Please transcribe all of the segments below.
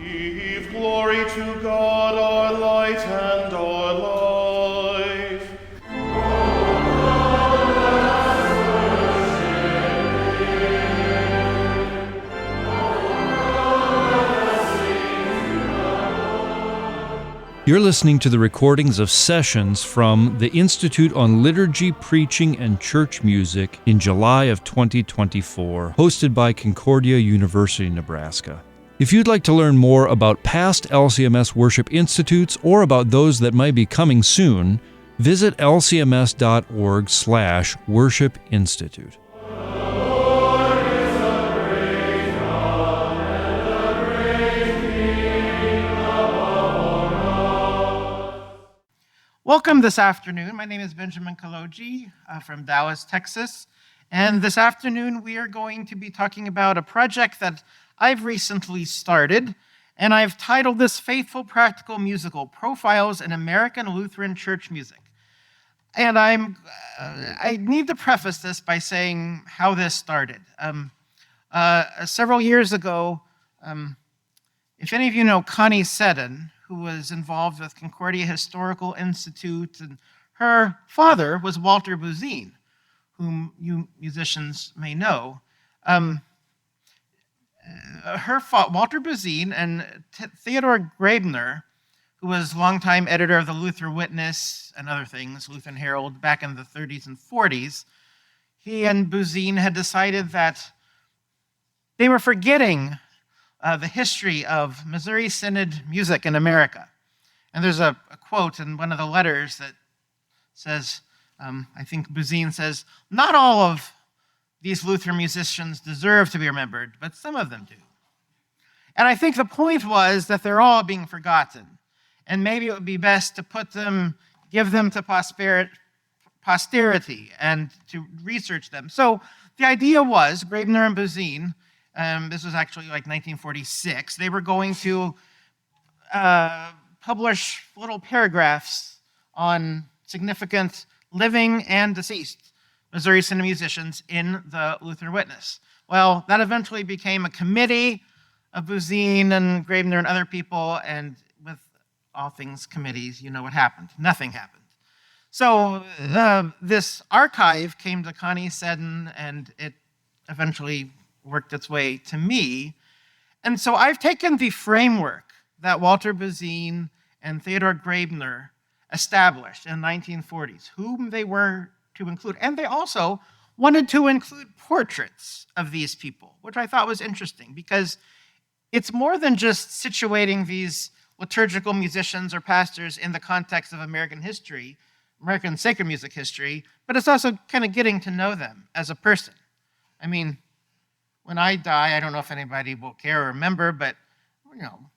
Give glory to God, our light and our life. You're listening to the recordings of sessions from the Institute on Liturgy, Preaching, and Church Music in July of 2024, hosted by Concordia University, Nebraska. If you'd like to learn more about past LCMS worship institutes or about those that might be coming soon, visit lcms.org/worshipinstitute. Welcome this afternoon. My name is Benjamin Kolodziej from Dallas, Texas. And this afternoon we are going to be talking about a project that I've recently started, and I've titled this Faithful Practical Musical Profiles in American Lutheran Church Music. And I need to preface this by saying how this started. Several years ago, if any of you know Connie Seddon, who was involved with Concordia Historical Institute, and her father was Walter Buszin, whom you musicians may know. Walter Buszin and Theodore Graebner, who was longtime editor of the Lutheran Witness and other things, Lutheran Herald, back in the 30s and 40s, he and Buszin had decided that they were forgetting the history of Missouri Synod music in America. And there's a quote in one of the letters that says, I think Buszin says, "Not all of these Lutheran musicians deserve to be remembered, but some of them do." And I think the point was that they're all being forgotten. And maybe it would be best to give them to posterity and to research them. So the idea was, Graebner and Buszin, this was actually like 1946, they were going to publish little paragraphs on significant living and deceased Missouri Synod musicians in the Lutheran Witness. Well, that eventually became a committee of Buszin and Graebner and other people, and with all things committees, you know what happened. Nothing happened. So this archive came to Connie Seddon, and it eventually worked its way to me. And so I've taken the framework that Walter Buszin and Theodore Graebner established in the 1940s, whom they were to include. And they also wanted to include portraits of these people, which I thought was interesting because it's more than just situating these liturgical musicians or pastors in the context of American history, American sacred music history, but it's also kind of getting to know them as a person. I mean, when I die, I don't know if anybody will care or remember, but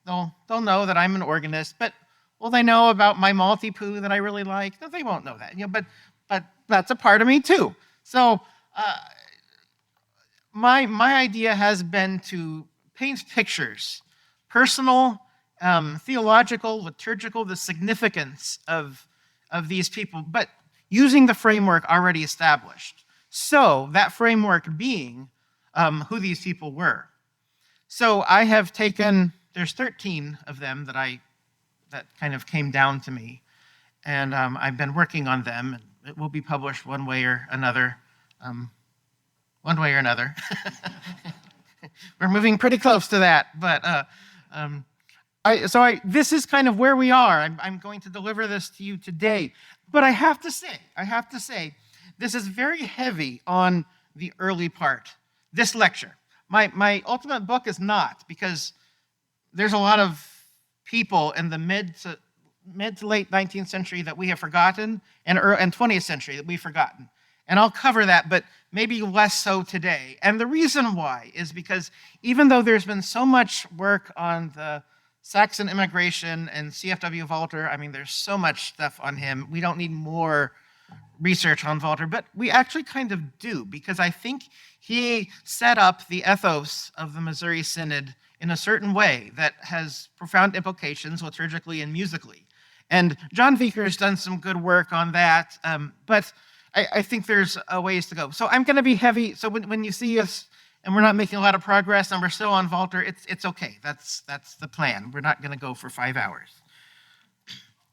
they'll know that I'm an organist. But will they know about my multi-poo that I really like? No, they won't know that. But that's a part of me too. So my idea has been to paint pictures, personal, theological, liturgical, the significance of these people, but using the framework already established. So that framework being who these people were. So I have taken, there's 13 of them that kind of came down to me, and I've been working on them, and it will be published one way or another. We're moving pretty close to that, but this is kind of where we are. I'm going to deliver this to you today, but I have to say, this is very heavy on the early part. This lecture. My ultimate book is not, because there's a lot of people in the mid to late 19th century that we have forgotten, and 20th century that we've forgotten. And I'll cover that, but maybe less so today. And the reason why is because even though there's been so much work on the Saxon immigration and C.F.W. Walter, I mean, there's so much stuff on him. We don't need more research on Walter, but we actually kind of do, because I think he set up the ethos of the Missouri Synod in a certain way that has profound implications liturgically and musically. And John Viker's done some good work on that, but I think there's a ways to go. So I'm going to be heavy. So when you see us and we're not making a lot of progress, and we're still on Walter, it's okay. That's the plan. We're not going to go for 5 hours.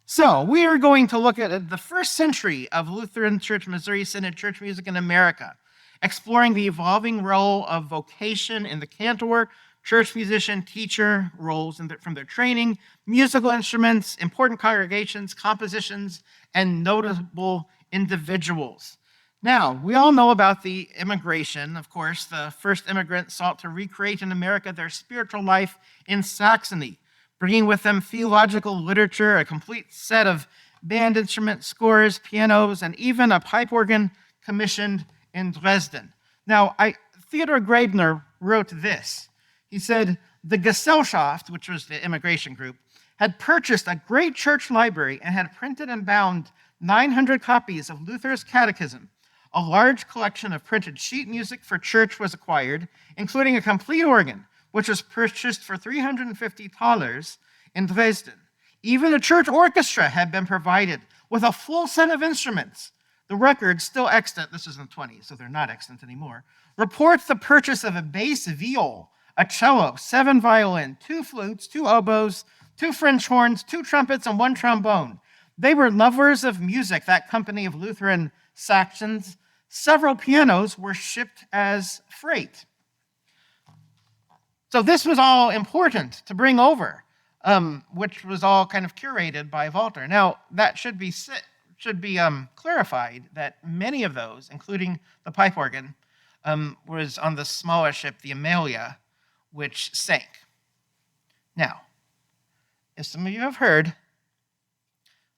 So we are going to look at the first century of Lutheran Church Missouri Synod church music in America, exploring the evolving role of vocation in the cantor, church musician, teacher roles from their training, musical instruments, important congregations, compositions, and notable individuals. Now, we all know about the immigration. Of course, the first immigrants sought to recreate in America their spiritual life in Saxony, bringing with them theological literature, a complete set of band instrument scores, pianos, and even a pipe organ commissioned in Dresden. Now, Theodore Graebner wrote this. He said, the Gesellschaft, which was the immigration group, had purchased a great church library and had printed and bound 900 copies of Luther's Catechism. A large collection of printed sheet music for church was acquired, including a complete organ, which was purchased for $350 in Dresden. Even a church orchestra had been provided with a full set of instruments. The record, still extant, this is in the 20s, so they're not extant anymore, reports the purchase of a bass viol, a cello, 7 violin, 2 flutes, 2 oboes, 2 French horns, 2 trumpets, and 1 trombone. They were lovers of music, that company of Lutheran Saxons. Several pianos were shipped as freight. So this was all important to bring over, which was all kind of curated by Walter. Now, that should be clarified that many of those, including the pipe organ, was on the smaller ship, the Amelia, which sank. Now, as some of you have heard,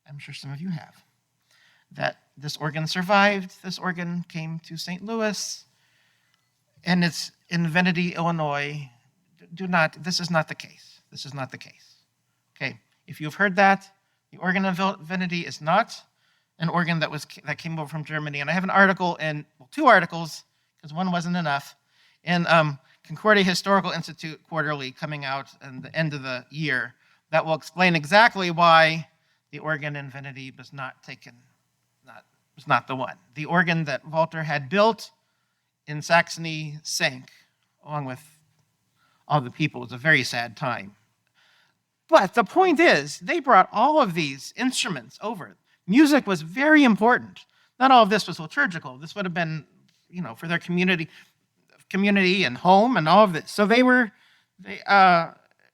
I'm sure some of you have, that this organ survived. This organ came to St. Louis, and it's in Venity, Illinois. This is not the case. This is not the case. Okay, if you've heard that, the organ of Venity is not an organ that came over from Germany. And I have an article two articles, because one wasn't enough, in Concordia Historical Institute Quarterly coming out at the end of the year that will explain exactly why the organ in Venity was not the one. The organ that Walter had built in Saxony sank, along with all the people. It was a very sad time. But the point is, they brought all of these instruments over. Music was very important. Not all of this was liturgical. This would have been, for their community and home and all of this. So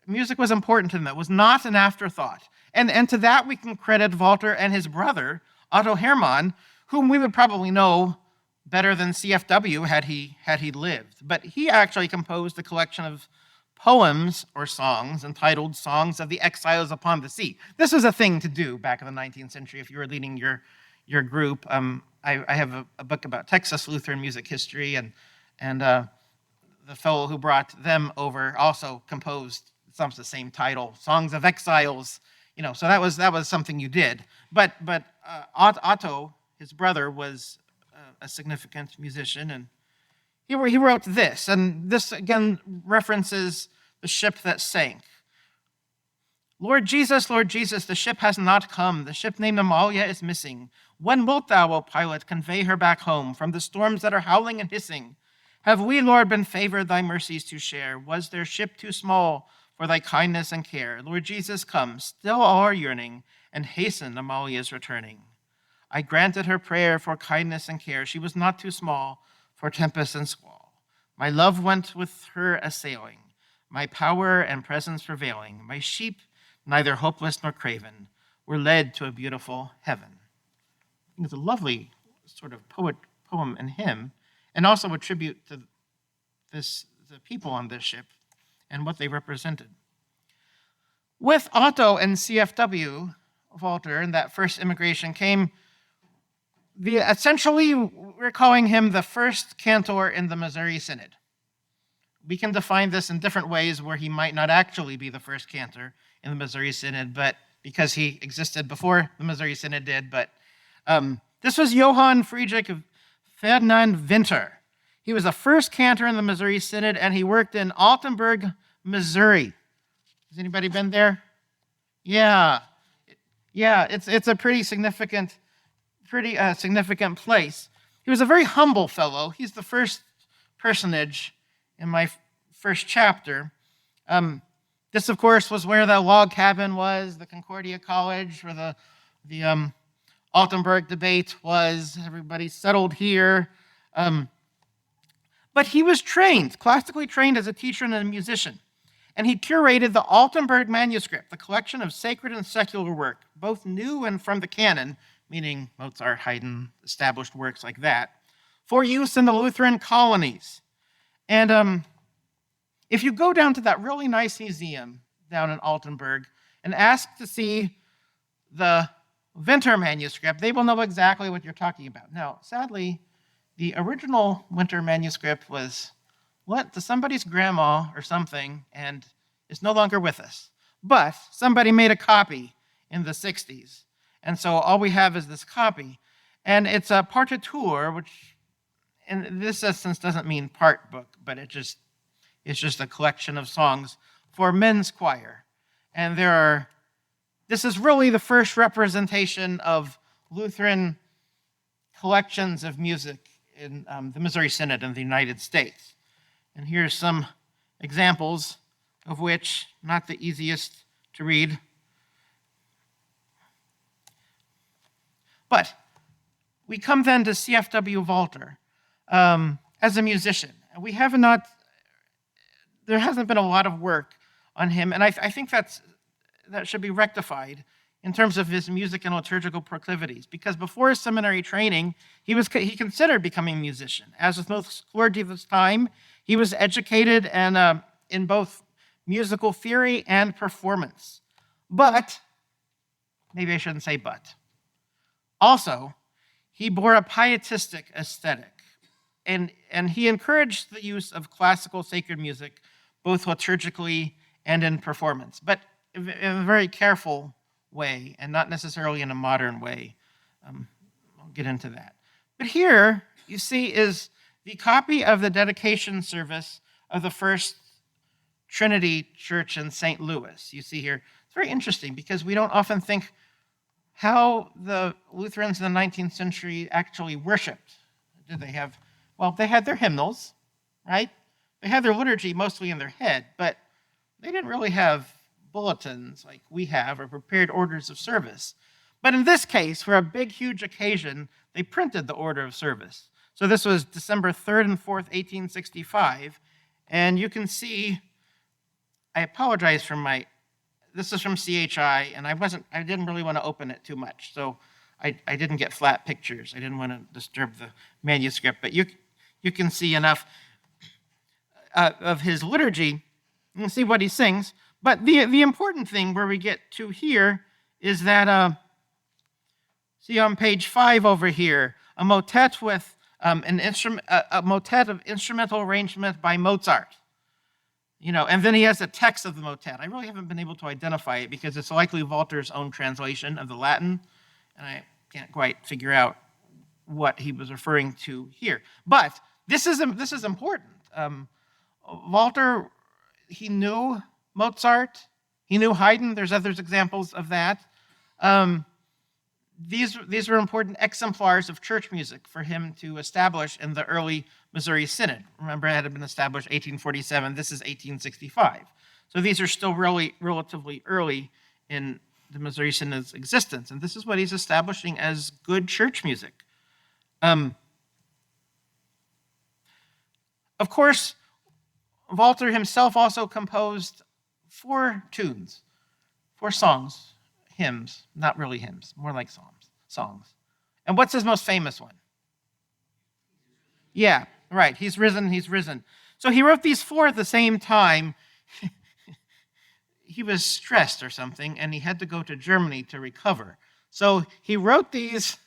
music was important to them. It was not an afterthought. And to that we can credit Walter and his brother, Otto Hermann, whom we would probably know better than CFW had he lived. But he actually composed a collection of poems or songs entitled Songs of the Exiles Upon the Sea. This was a thing to do back in the 19th century if you were leading your group. I have a book about Texas Lutheran music history, and the fellow who brought them over also composed some of the same title, Songs of Exiles. So that was something you did. But Otto, his brother, was a significant musician, and he wrote this, and this again references the ship that sank. Lord Jesus, the ship has not come. The ship named Amalia is missing. When wilt thou, O pilot, convey her back home from the storms that are howling and hissing? Have we, Lord, been favored thy mercies to share? Was their ship too small for thy kindness and care? Lord Jesus, come, still all our yearning, and hasten Amalia's returning. I granted her prayer for kindness and care. She was not too small for tempest and squall. My love went with her a-sailing, my power and presence prevailing. My sheep, neither hopeless nor craven, were led to a beautiful heaven. It's a lovely sort of poem and hymn, and also a tribute to the people on this ship and what they represented. With Otto and CFW, Walter, in that first immigration came essentially, we're calling him the first cantor in the Missouri Synod. We can define this in different ways where he might not actually be the first cantor in the Missouri Synod, but because he existed before the Missouri Synod did. But this was Johann Friedrich Ferdinand Winter. He was the first cantor in the Missouri Synod, and he worked in Altenburg, Missouri. Has anybody been there? Yeah, it's a pretty significant place. He was a very humble fellow. He's the first personage in my first chapter. This, of course, was where the log cabin was, the Concordia College, where the Altenburg debate was. Everybody settled here. But he was trained, classically trained as a teacher and a musician. And he curated the Altenburg manuscript, the collection of sacred and secular work, both new and from the canon, meaning Mozart, Haydn, established works like that, for use in the Lutheran colonies. And if you go down to that really nice museum down in Altenburg and ask to see the Winter manuscript, they will know exactly what you're talking about. Now, sadly, the original Winter manuscript was lent to somebody's grandma or something and is no longer with us. But somebody made a copy in the 60s. And so all we have is this copy. And it's a partitur, which in this essence doesn't mean part book, but it's just a collection of songs for men's choir. And this is really the first representation of Lutheran collections of music in the Missouri Synod in the United States. And here's some examples of which, not the easiest to read. But we come then to C.F.W. Walter as a musician. There hasn't been a lot of work on him, and I think that should be rectified in terms of his music and liturgical proclivities, because before his seminary training, he considered becoming a musician. As with most clergy of his time, he was educated and in both musical theory and performance. But, maybe I shouldn't say but. Also, he bore a pietistic aesthetic, and he encouraged the use of classical sacred music, both liturgically and in performance, but in a very careful way, and not necessarily in a modern way. I'll get into that. But here, you see, is the copy of the dedication service of the First Trinity Church in St. Louis. You see here, it's very interesting because we don't often think how the Lutherans in the 19th century actually worshiped. Did they have, well, they had their hymnals, right? They had their liturgy mostly in their head, but they didn't really have bulletins like we have or prepared orders of service. But in this case, for a big, huge occasion, they printed the order of service. So this was December 3rd and 4th, 1865. And you can see, I apologize for this is from CHI, and I didn't really want to open it too much. So I didn't get flat pictures. I didn't want to disturb the manuscript, but you can see enough of his liturgy. You can see what he sings. But the important thing where we get to here is that, see on page 5 over here, a motet with a motet of instrumental arrangement by Mozart. And then he has a text of the motet. I really haven't been able to identify it because it's likely Walter's own translation of the Latin, and I can't quite figure out what he was referring to here. But this is important. Walter, he knew Mozart, he knew Haydn. There's other examples of that. These were important exemplars of church music for him to establish in the early Missouri Synod. Remember, it had been established 1847. This is 1865. So these are still really relatively early in the Missouri Synod's existence. And this is what he's establishing as good church music. Of course, Walter himself also composed 4 tunes, 4 songs, hymns, not really hymns, more like songs. And what's his most famous one? Yeah, right, he's risen, he's risen. So he wrote these 4 at the same time. He was stressed or something, and he had to go to Germany to recover. So he wrote these,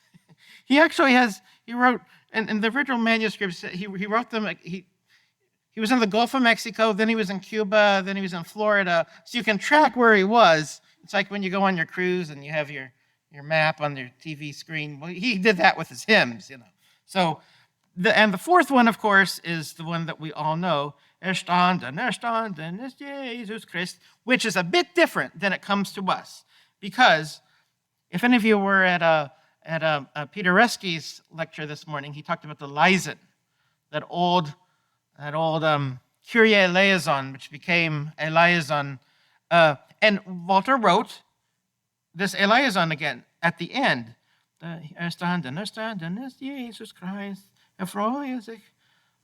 he wrote, in the original manuscripts, he wrote them, he was in the Gulf of Mexico, then he was in Cuba, then he was in Florida. So you can track where he was. It's like when you go on your cruise and you have your map on your TV screen. Well, he did that with his hymns, So, the 4th one, of course, is the one that we all know, Erstanden ist Jesus Christ, which is a bit different than it comes to us. Because if any of you were at Peter Reski's lecture this morning, he talked about the Leisen, that old Kyrie eleison, which became a liaison. And Walter wrote this eleison again at the end. Erstanden ist Jesus Christ, erfreue sich,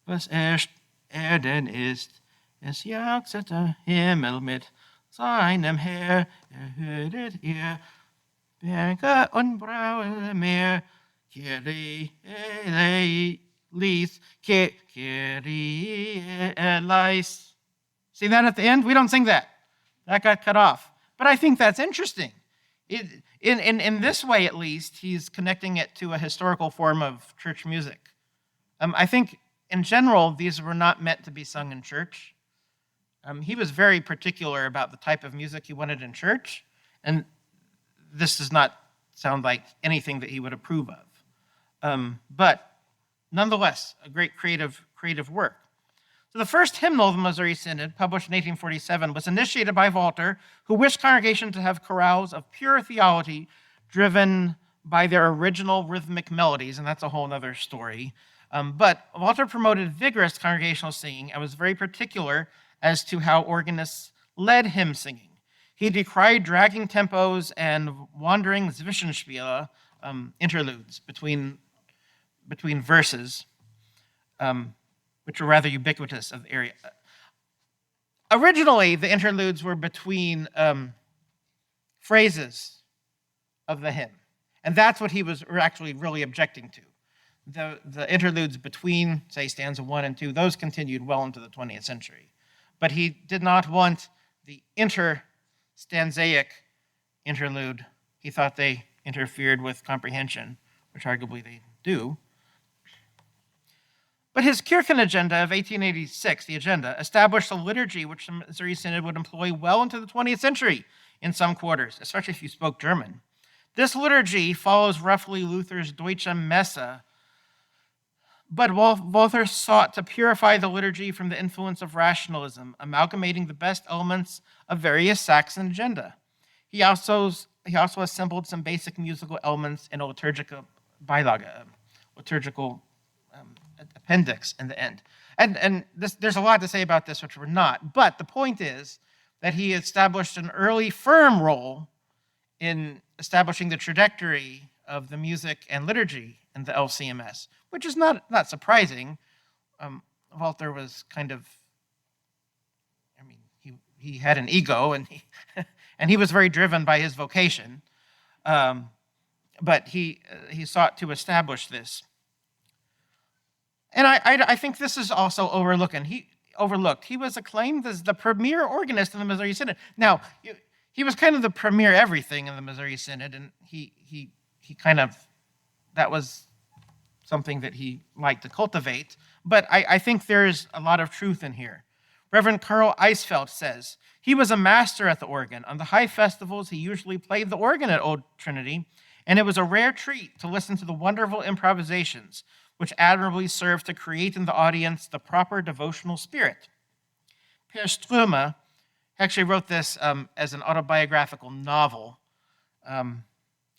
was Erden ist. Es jauchzet der Himmel mit seinem Heer, erhöret ihr Berge und braue Meer. Kyrie eleison, Kyrie eleison. See that at the end? We don't sing that. That got cut off. But I think that's interesting. In this way, at least, he's connecting it to a historical form of church music. I think, in general, these were not meant to be sung in church. He was very particular about the type of music he wanted in church, and this does not sound like anything that he would approve of. But nonetheless, a great creative work. So the first hymnal of the Missouri Synod, published in 1847, was initiated by Walter, who wished congregations to have chorales of pure theology driven by their original rhythmic melodies, and that's a whole other story. But Walter promoted vigorous congregational singing and was very particular as to how organists led hymn singing. He decried dragging tempos and wandering Zwischenspiele, interludes between verses, which were rather ubiquitous of the area. Originally, the interludes were between phrases of the hymn, and that's what he was actually really objecting to. The interludes between, say, stanza 1 and 2, those continued well into the 20th century. But he did not want the interstanzaic interlude. He thought they interfered with comprehension, which arguably they do. But his Kirchen agenda of 1886, the agenda, established a liturgy which the Missouri Synod would employ well into the 20th century in some quarters, especially if you spoke German. This liturgy follows roughly Luther's Deutsche Messe, but Walther sought to purify the liturgy from the influence of rationalism, amalgamating the best elements of various Saxon agenda. He also assembled some basic musical elements in a liturgical Beilage, liturgical appendix in the end. And there's a lot to say about this, which we're not. But the point is that he established an early firm role in establishing the trajectory of the music and liturgy in the LCMS, which is not surprising. Walther was kind of, he had an ego, and he was very driven by his vocation. But he sought to establish this. And I think this is also overlooked. He was acclaimed as the premier organist in the Missouri Synod. Now, he was kind of the premier everything in the Missouri Synod, and he kind of, that was something that he liked to cultivate. But I think there's a lot of truth in here. Reverend Karl Eisfeld says, he was a master at the organ. On the high festivals, he usually played the organ at Old Trinity, and it was a rare treat to listen to the wonderful improvisations, which admirably served to create in the audience the proper devotional spirit. Per Ströme actually wrote this as an autobiographical novel.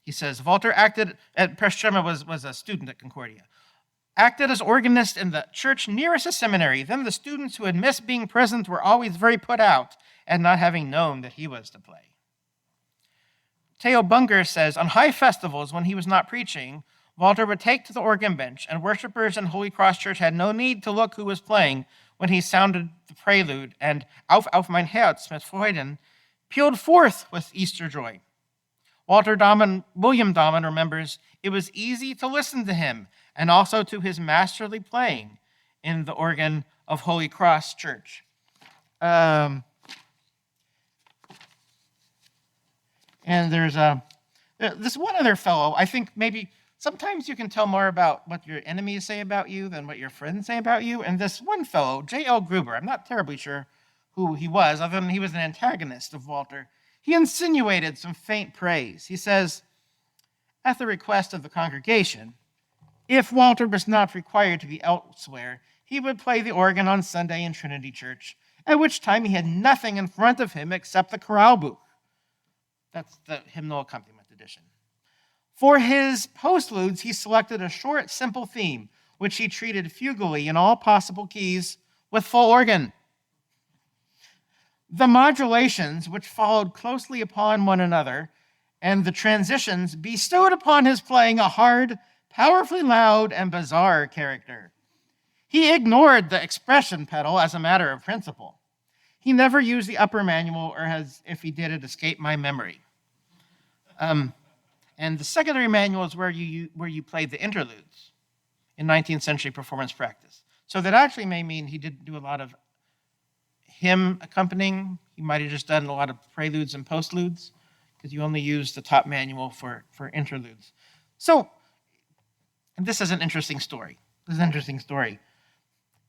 He says, Walter acted, Per Ströme was a student at Concordia, acted as organist in the church nearest a seminary. Then the students who had missed being present were always very put out at not having known that he was to play. Theo Bunger says, on high festivals, when he was not preaching, Walter would take to the organ bench, and worshipers in Holy Cross Church had no need to look who was playing when he sounded the prelude, and Auf mein Herz mit Freuden pealed forth with Easter joy. William Dahmen remembers, it was easy to listen to him, and also to his masterly playing in the organ of Holy Cross Church. And there's this one other fellow, I think maybe sometimes you can tell more about what your enemies say about you than what your friends say about you. And this one fellow, J.L. Gruber, I'm not terribly sure who he was, other than he was an antagonist of Walter. He insinuated some faint praise. He says, at the request of the congregation, if Walter was not required to be elsewhere, he would play the organ on Sunday in Trinity Church, at which time he had nothing in front of him except the chorale book. That's the hymnal accompaniment edition. For his postludes, he selected a short, simple theme, which he treated fugally in all possible keys with full organ. The modulations, which followed closely upon one another, and the transitions bestowed upon his playing a hard, powerfully loud, and bizarre character. He ignored the expression pedal as a matter of principle. He never used the upper manual, or as if he did, it escaped my memory. And the secondary manual is where you played the interludes in 19th century performance practice. So that actually may mean he didn't do a lot of hymn accompanying. He might have just done a lot of preludes and postludes, because you only use the top manual for interludes. So, and this is an interesting story.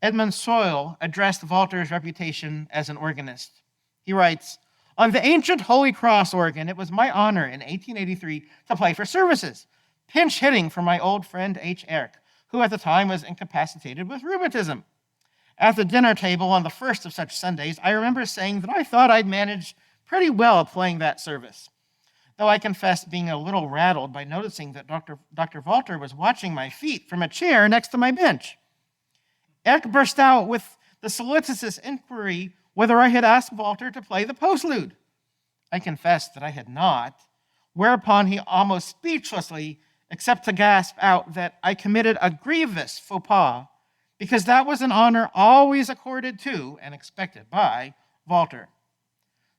Edmund Soyle addressed Walter's reputation as an organist. He writes, "On the ancient Holy Cross organ, it was my honor in 1883 to play for services, pinch hitting for my old friend H. Eric, who at the time was incapacitated with rheumatism. At the dinner table on the first of such Sundays, I remember saying that I thought I'd managed pretty well playing that service, though I confess being a little rattled by noticing that Dr. Walter was watching my feet from a chair next to my bench. Eric burst out with the solicitous inquiry whether I had asked Walter to play the postlude. I confessed that I had not, whereupon he almost speechlessly, except to gasp out that I committed a grievous faux pas, because that was an honor always accorded to and expected by Walter.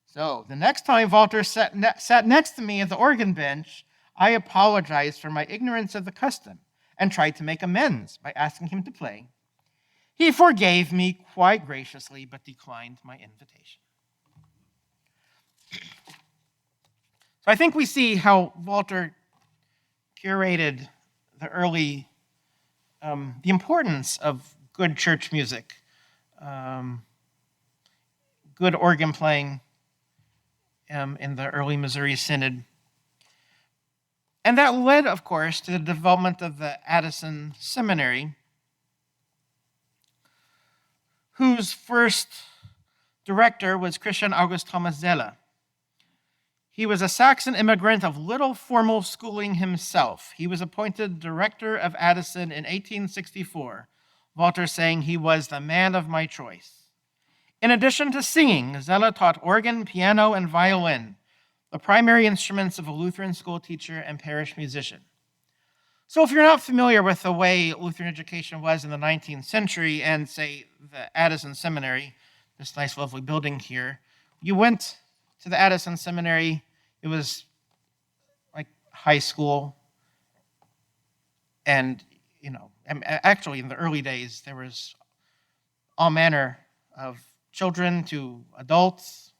So the next time Walter sat next to me at the organ bench, I apologized for my ignorance of the custom and tried to make amends by asking him to play. He forgave me quite graciously, but declined my invitation." So I think we see how Walter curated the importance of good church music, good organ playing in the early Missouri Synod. And that led, of course, to the development of the Addison Seminary, whose first director was Christian August Thomas Zeller. He was a Saxon immigrant of little formal schooling himself. He was appointed director of Addison in 1864, Walter saying he was the man of my choice. In addition to singing, Zeller taught organ, piano, and violin, the primary instruments of a Lutheran school teacher and parish musician. So if you're not familiar with the way Lutheran education was in the 19th century and, say, the Addison Seminary, this nice, lovely building here, you went to the Addison Seminary. It was like high school. And, actually in the early days, there was all manner of children to adults.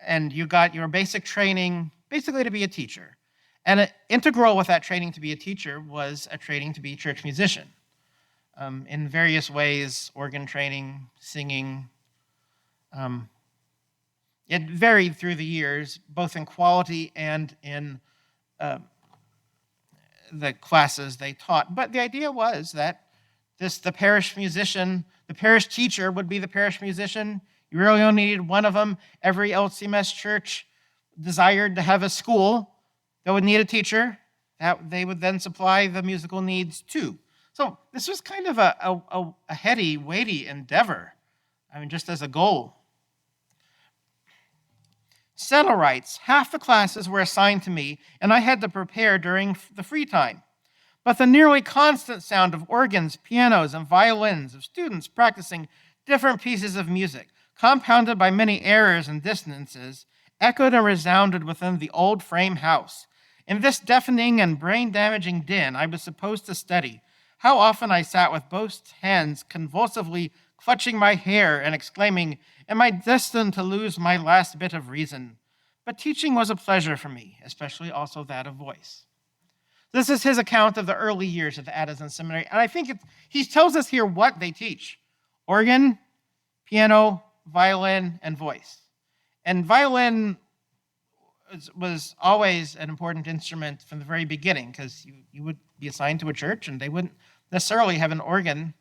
And you got your basic training basically to be a teacher. And integral with that training to be a teacher was a training to be a church musician. In various ways, organ training, singing. It varied through the years, both in quality and in the classes they taught. But the idea was that the parish musician, the parish teacher would be the parish musician. You really only needed one of them. Every LCMS church desired to have a school that would need a teacher, that they would then supply the musical needs too. So this was kind of a heady, weighty endeavor, just as a goal. Settle writes, half the classes were assigned to me, and I had to prepare during the free time. But the nearly constant sound of organs, pianos, and violins, of students practicing different pieces of music, compounded by many errors and dissonances, echoed and resounded within the old frame house. In this deafening and brain-damaging din, I was supposed to study. How often I sat with both hands convulsively clutching my hair and exclaiming, "Am I destined to lose my last bit of reason?" But teaching was a pleasure for me, especially also that of voice. This is his account of the early years at the Addison Seminary, and I think he tells us here what they teach: organ, piano, violin, and voice. And violin was always an important instrument from the very beginning, because you would be assigned to a church and they wouldn't necessarily have an organ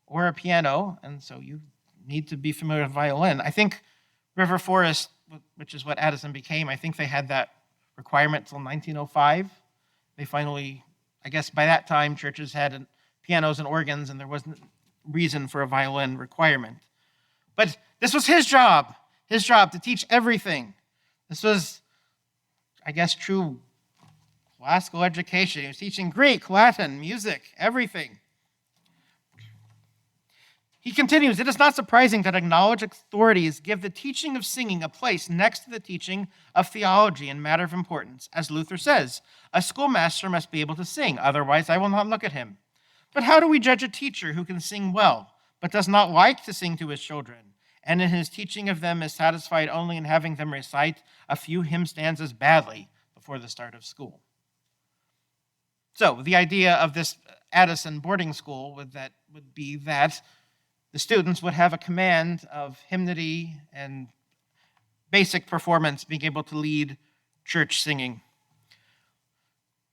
or a piano, and so you need to be familiar with violin. I think River Forest, which is what Addison became, I think they had that requirement till 1905. They finally, I guess by that time, churches had pianos and organs, and there wasn't reason for a violin requirement. But this was his job. his job to teach everything. This was, I guess, true classical education. He was teaching Greek, Latin, music, everything. He continues, it is not surprising that acknowledged authorities give the teaching of singing a place next to the teaching of theology in matter of importance. As Luther says, a schoolmaster must be able to sing, otherwise I will not look at him. But how do we judge a teacher who can sing well, but does not like to sing to his children, and in his teaching of them is satisfied only in having them recite a few hymn stanzas badly before the start of school? So the idea of this Addison boarding school would be that the students would have a command of hymnody and basic performance, being able to lead church singing.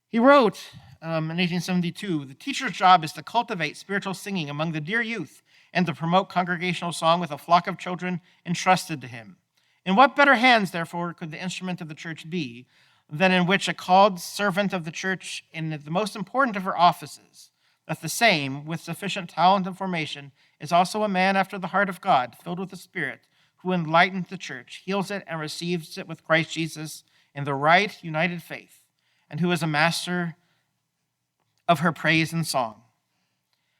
He wrote in 1872, the teacher's job is to cultivate spiritual singing among the dear youth and to promote congregational song with a flock of children entrusted to him. In what better hands, therefore, could the instrument of the church be than in which a called servant of the church in the most important of her offices, that the same, with sufficient talent and formation, is also a man after the heart of God, filled with the Spirit, who enlightens the church, heals it, and receives it with Christ Jesus in the right united faith, and who is a master of her praise and song.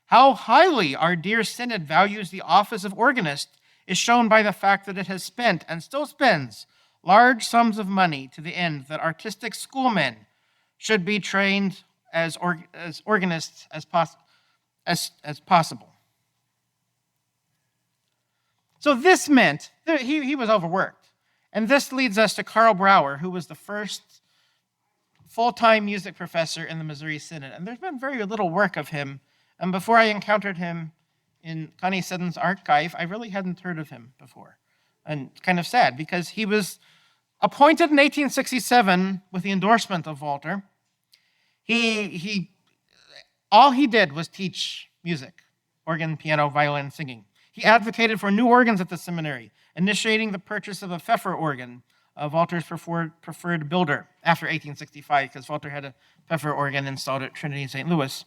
How highly our dear synod values the office of organist is shown by the fact that it has spent, and still spends, large sums of money to the end that artistic schoolmen should be trained as organists as possible. So this meant that he was overworked. And this leads us to Karl Brauer, who was the first full-time music professor in the Missouri Synod. And there's been very little work of him. And before I encountered him in Connie Seddon's archive, I really hadn't heard of him before. And it's kind of sad, because he was appointed in 1867 with the endorsement of Walter. All he did was teach music, organ, piano, violin, singing. He advocated for new organs at the seminary, initiating the purchase of a Pfeffer organ, Walter's preferred builder, after 1865, because Walter had a Pfeffer organ installed at Trinity St. Louis.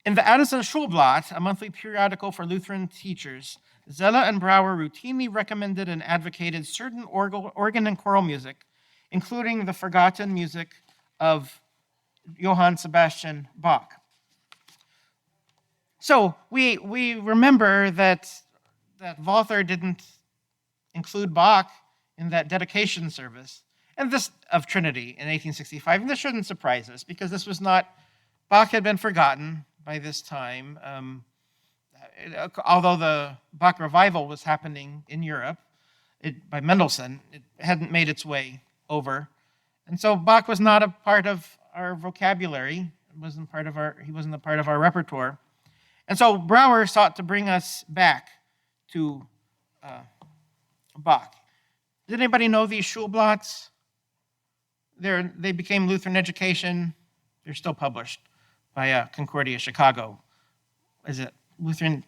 In the Addison Schulblatt, a monthly periodical for Lutheran teachers, Zella and Brauer routinely recommended and advocated certain organ and choral music, including the forgotten music of Johann Sebastian Bach. So we remember that Walther didn't include Bach in that dedication service, and this of Trinity in 1865. And this shouldn't surprise us, because this was not, Bach had been forgotten by this time. Although the Bach revival was happening in Europe by Mendelssohn, it hadn't made its way over. And so Bach was not a part of our vocabulary. He wasn't a part of our repertoire. And so Brauer sought to bring us back to Bach. Did anybody know these Schulblatts? They became Lutheran Education. They're still published by Concordia, Chicago. Is it Lutheran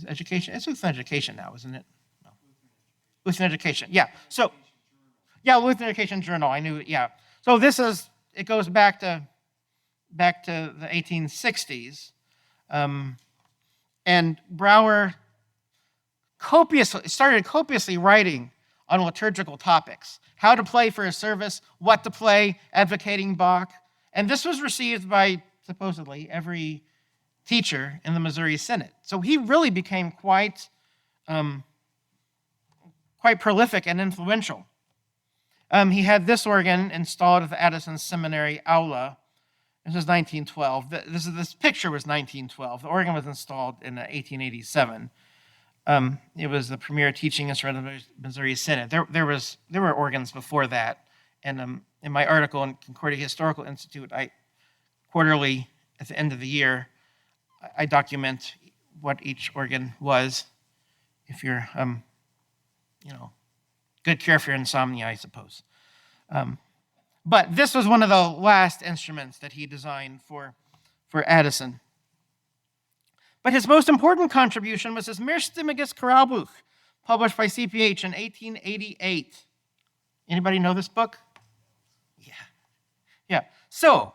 Education? It's Lutheran Education now, isn't it? No. Lutheran Education, yeah. So, yeah, Lutheran Education Journal, I knew, yeah. So it goes back to the 1860s. And Brauer started copiously writing on liturgical topics, how to play for a service, what to play, advocating Bach. And this was received by, supposedly, every teacher in the Missouri Synod. So he really became quite prolific and influential. He had this organ installed at the Addison Seminary aula. This was 1912. This picture was 1912. The organ was installed in 1887. It was the premier teaching instrument of the Missouri Synod. There were organs before that. And in my article in Concordia Historical Institute, quarterly at the end of the year, I document what each organ was. If you're, good cure for your insomnia, I suppose. But this was one of the last instruments that he designed for Addison. But his most important contribution was his Mehrstimmiges Choralbuch, published by CPH in 1888. Anybody know this book? Yeah. So,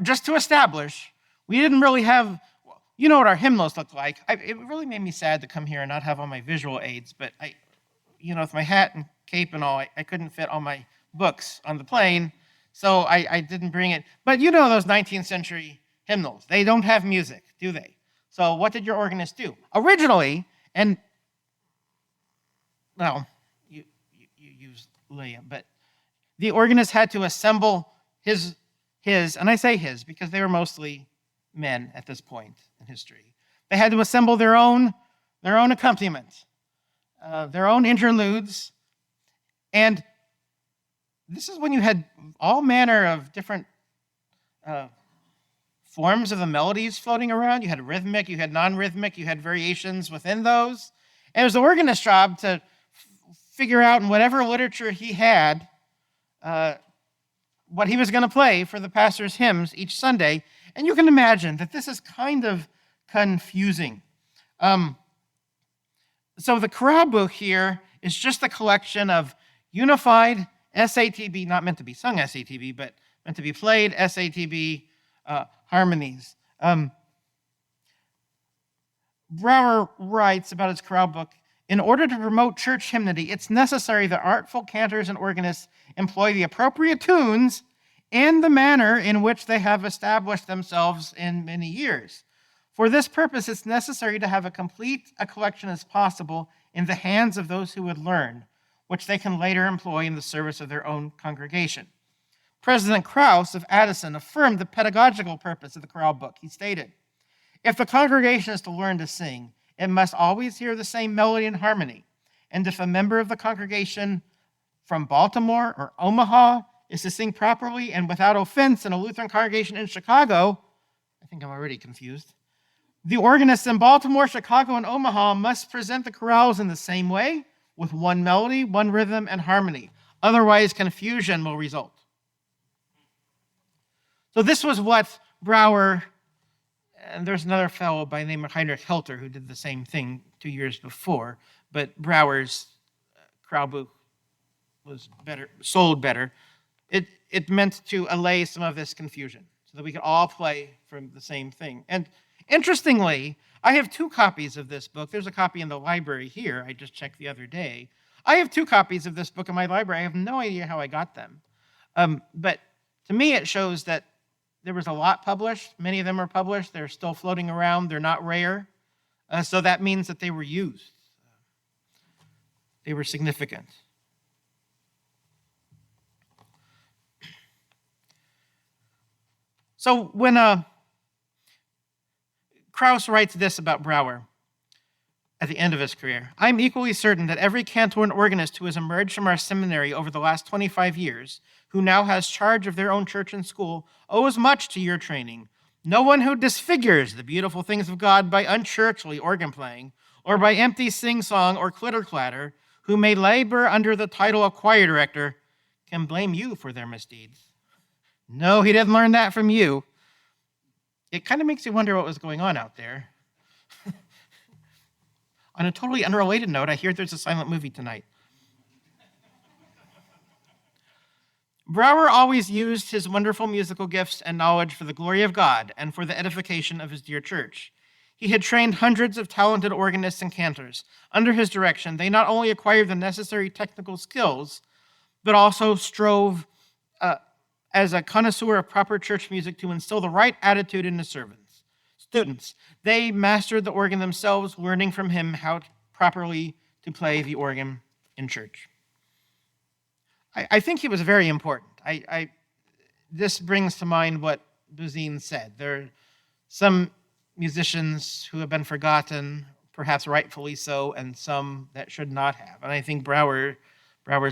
just to establish, we didn't really have, you know what our hymnals look like. It really made me sad to come here and not have all my visual aids, but with my hat and cape and all, I couldn't fit all my books on the plane, so I didn't bring it. But those 19th century hymnals, they don't have music, do they? So what did your organist do? Originally, and, well, you use Liam, but the organist had to assemble his, and I say his because they were mostly men at this point in history. They had to assemble their own accompaniment, their own interludes, and this is when you had all manner of different forms of the melodies floating around. You had rhythmic, you had non-rhythmic, you had variations within those. And it was the organist's job to figure out in whatever literature he had what he was going to play for the pastor's hymns each Sunday. And you can imagine that this is kind of confusing. So the chorale book here is just a collection of unified SATB, not meant to be sung SATB, but meant to be played SATB harmonies. Brouwer writes about his chorale book, in order to promote church hymnody, it's necessary that artful cantors and organists employ the appropriate tunes and the manner in which they have established themselves in many years. For this purpose, it's necessary to have as complete a collection as possible in the hands of those who would learn, which they can later employ in the service of their own congregation. President Krauss of Addison affirmed the pedagogical purpose of the chorale book. He stated, if the congregation is to learn to sing, it must always hear the same melody and harmony. And if a member of the congregation from Baltimore or Omaha is to sing properly and without offense in a Lutheran congregation in Chicago, I think I'm already confused, the organists in Baltimore, Chicago, and Omaha must present the chorales in the same way, with one melody, one rhythm, and harmony. Otherwise, confusion will result. So this was what Brouwer, and there's another fellow by the name of Heinrich Helter who did the same thing 2 years before, but Brouwer's chorale book was better, sold better. It meant to allay some of this confusion so that we could all play from the same thing. And interestingly, I have 2 copies of this book. There's a copy in the library here. I just checked the other day. I have 2 copies of this book in my library. I have no idea how I got them. But to me, it shows that there was a lot published. Many of them are published. They're still floating around. They're not rare. So that means that they were used. They were significant. So when Krauss writes this about Brouwer at the end of his career, I'm equally certain that every cantor and organist who has emerged from our seminary over the last 25 years, who now has charge of their own church and school, owes much to your training. No one who disfigures the beautiful things of God by unchurchly organ playing, or by empty sing-song or clitter-clatter, who may labor under the title of choir director, can blame you for their misdeeds. No, he didn't learn that from you. It kind of makes you wonder what was going on out there. On a totally unrelated note, I hear there's a silent movie tonight. Brouwer always used his wonderful musical gifts and knowledge for the glory of God and for the edification of his dear church. He had trained hundreds of talented organists and cantors. Under his direction, they not only acquired the necessary technical skills, but also strove as a connoisseur of proper church music to instill the right attitude in his students. They mastered the organ themselves, learning from him how properly to play the organ in church. I think he was very important. This brings to mind what Buszin said. There are some musicians who have been forgotten, perhaps rightfully so, and some that should not have. And I think Brouwer's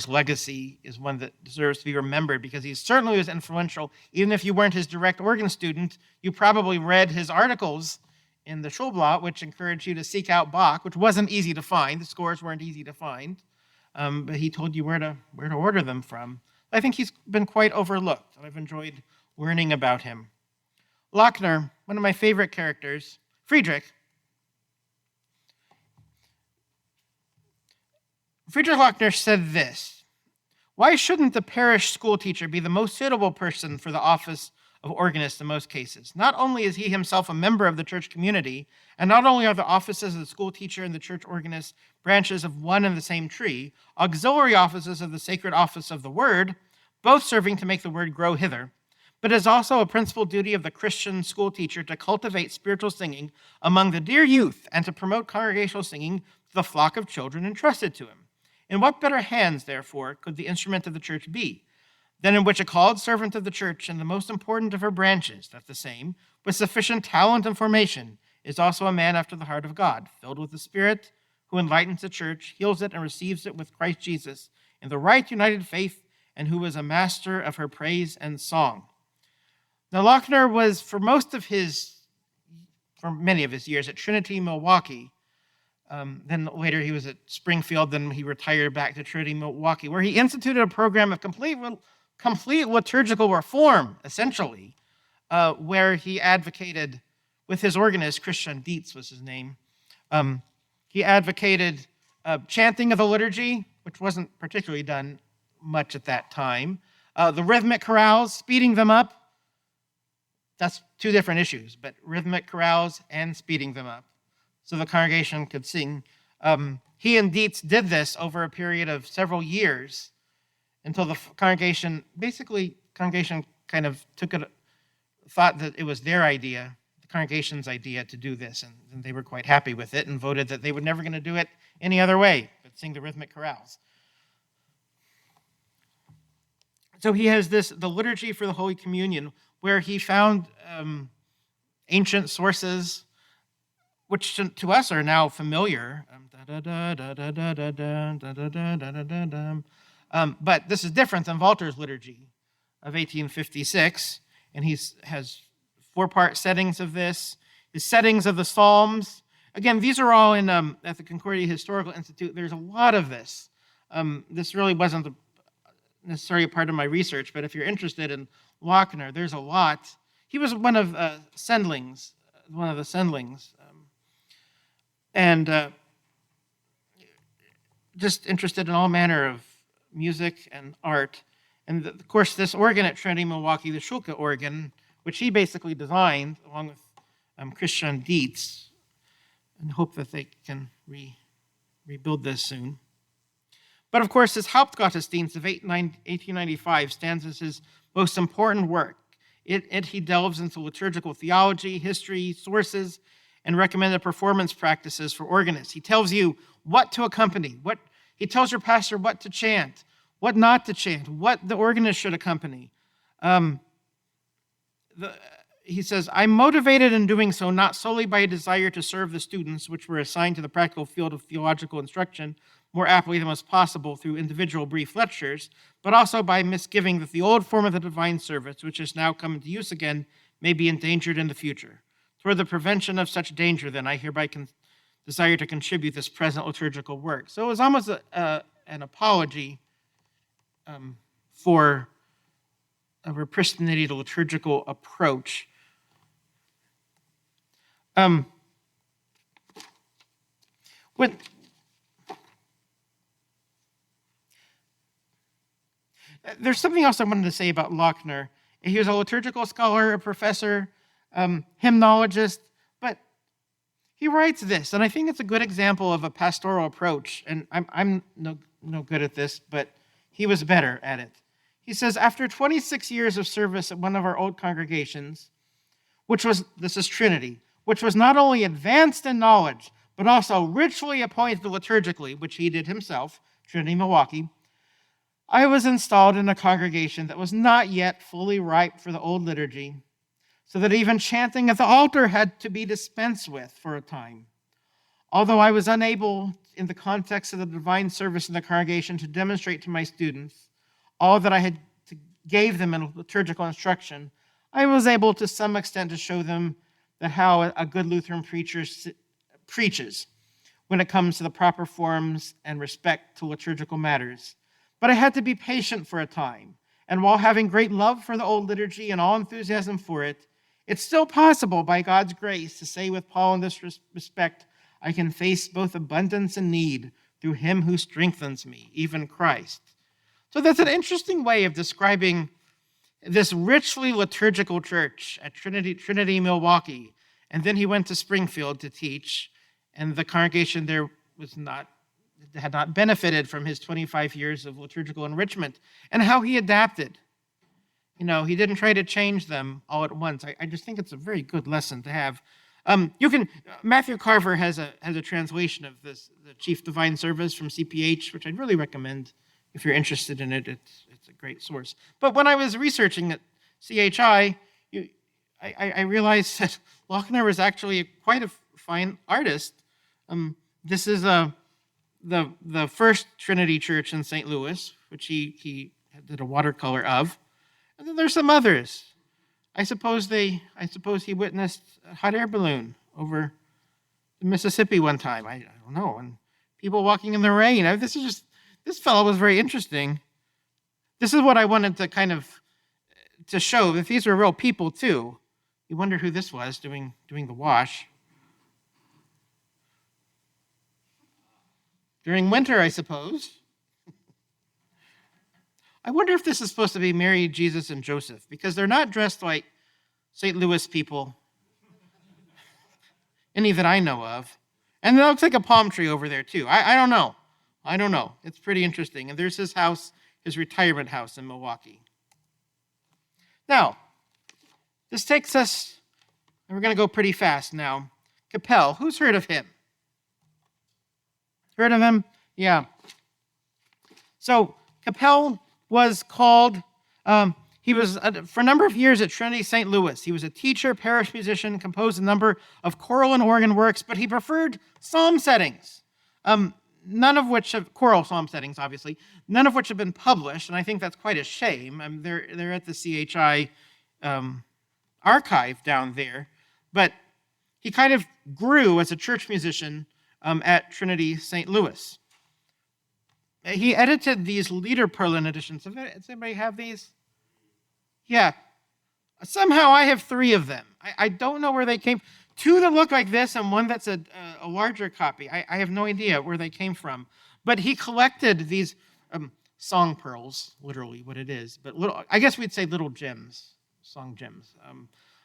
legacy is one that deserves to be remembered because he certainly was influential. Even if you weren't his direct organ student, you probably read his articles in the Schulblatt, which encouraged you to seek out Bach, which wasn't easy to find. The scores weren't easy to find, but he told you where to order them from. I think he's been quite overlooked, and I've enjoyed learning about him. Lochner, one of my favorite characters, Friedrich Lochner said this: why shouldn't the parish school teacher be the most suitable person for the office of organists in most cases. Not only is he himself a member of the church community, and not only are the offices of the school teacher and the church organist branches of one and the same tree, auxiliary offices of the sacred office of the word, both serving to make the word grow hither, but it is also a principal duty of the Christian school teacher to cultivate spiritual singing among the dear youth and to promote congregational singing to the flock of children entrusted to him. In what better hands, therefore, could the instrument of the church be than in which a called servant of the church and the most important of her branches, that the same, with sufficient talent and formation, is also a man after the heart of God, filled with the Spirit, who enlightens the church, heals it, and receives it with Christ Jesus in the right united faith, and who is a master of her praise and song. Now, Lochner was, for many of his years at Trinity, Milwaukee. Then later he was at Springfield, then he retired back to Trinity, Milwaukee, where he instituted a program of complete liturgical reform, essentially, where he advocated, with his organist, Christian Dietz was his name, he advocated chanting of the liturgy, which wasn't particularly done much at that time, the rhythmic chorales, speeding them up. That's two different issues, but rhythmic chorales and speeding them up so the congregation could sing. He and Dietz did this over a period of several years until the congregation kind of thought that it was their idea, the congregation's idea to do this, and they were quite happy with it and voted that they were never going to do it any other way but sing the rhythmic chorales. So he has the liturgy for the Holy Communion, where he found ancient sources, which to us are now familiar. But this is different than Walter's liturgy of 1856, and he has four-part settings of this. The settings of the Psalms. Again, these are all in at the Concordia Historical Institute. There's a lot of this. This really wasn't necessarily a part of my research, but if you're interested in Lochner, there's a lot. He was one of the Sendlings, and just interested in all manner of music and art. And of course, this organ at Trinity, Milwaukee, the Schulke organ, which he basically designed along with Christian Dietz, and hope that they can rebuild this soon. But of course, his Hauptgottesdienst of 1895 stands as his most important work. He delves into liturgical theology, history, sources, and recommended performance practices for organists. He tells you what to accompany. He tells your pastor what to chant, what not to chant, what the organist should accompany. He says, I'm motivated in doing so not solely by a desire to serve the students, which were assigned to the practical field of theological instruction more aptly than was possible through individual brief lectures, but also by misgiving that the old form of the divine service, which has now come into use again, may be endangered in the future. Toward the prevention of such danger, then, I hereby desire to contribute this present liturgical work. So it was almost an apology for a repristinity to liturgical approach. There's something else I wanted to say about Lochner. He was a liturgical scholar, a professor, hymnologist, but he writes this, and I think it's a good example of a pastoral approach, and I'm no good at this, but he was better at it. He says, after 26 years of service at one of our old congregations, this is Trinity, which was not only advanced in knowledge, but also richly appointed liturgically, which he did himself, Trinity, Milwaukee, I was installed in a congregation that was not yet fully ripe for the old liturgy, so that even chanting at the altar had to be dispensed with for a time. Although I was unable, in the context of the divine service in the congregation, to demonstrate to my students all that I gave them in liturgical instruction, I was able to some extent to show them that how a good Lutheran preacher preaches when it comes to the proper forms and respect to liturgical matters. But I had to be patient for a time, and while having great love for the old liturgy and all enthusiasm for it, it's still possible by God's grace to say with Paul in this respect, I can face both abundance and need through him who strengthens me, even Christ. So that's an interesting way of describing this richly liturgical church at Trinity, Milwaukee. And then he went to Springfield to teach, and the congregation there had not benefited from his 25 years of liturgical enrichment, and how he adapted. He didn't try to change them all at once. I just think it's a very good lesson to have. Matthew Carver has a translation of this, the Chief Divine Service from CPH, which I'd really recommend if you're interested in it. It's a great source. But when I was researching at CHI, I realized that Lochner was actually quite a fine artist. This is the first Trinity Church in St. Louis, which he did a watercolor of. And then there's some others. I suppose he witnessed a hot air balloon over the Mississippi one time. I don't know. And people walking in the rain. This fellow was very interesting. This is what I wanted to show, that these are real people too. You wonder who this was doing the wash. During winter, I suppose. I wonder if this is supposed to be Mary, Jesus, and Joseph, because they're not dressed like St. Louis people, any that I know of. And there looks like a palm tree over there, too. I don't know. I don't know. It's pretty interesting. And there's his house, his retirement house in Milwaukee. Now, this takes us, and we're going to go pretty fast now. Capel, who's heard of him? Heard of him? Yeah. So, Capel was called, he was, for a number of years at Trinity St. Louis. He was a teacher, parish musician, composed a number of choral and organ works, but he preferred psalm settings, none of which have, choral psalm settings, obviously, none of which have been published, and I think that's quite a shame. They're at the CHI archive down there, but he kind of grew as a church musician at Trinity St. Louis. He edited these Liederperlen editions. Does anybody have these? Yeah. Somehow I have 3 of them. I don't know where they came. 2 that look like this and one that's a larger copy. I have no idea where they came from. But he collected these song pearls, literally what it is. But I guess we'd say little gems, song gems.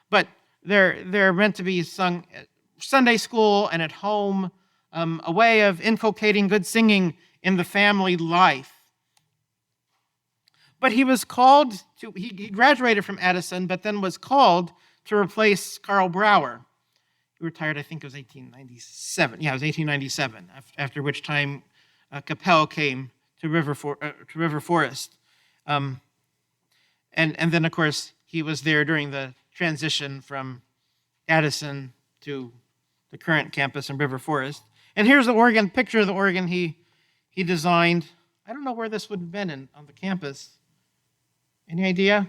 But they're meant to be sung at Sunday school and at home, a way of inculcating good singing in the family life. But he was called to, he graduated from Addison, but then was called to replace Karl Brauer. He retired, I think it was 1897. Yeah, it was 1897, after which time Capel came to River Forest. And then, of course, he was there during the transition from Addison to the current campus in River Forest. And here's the organ, picture of the organ he designed. I don't know where this would have been on the campus. Any idea?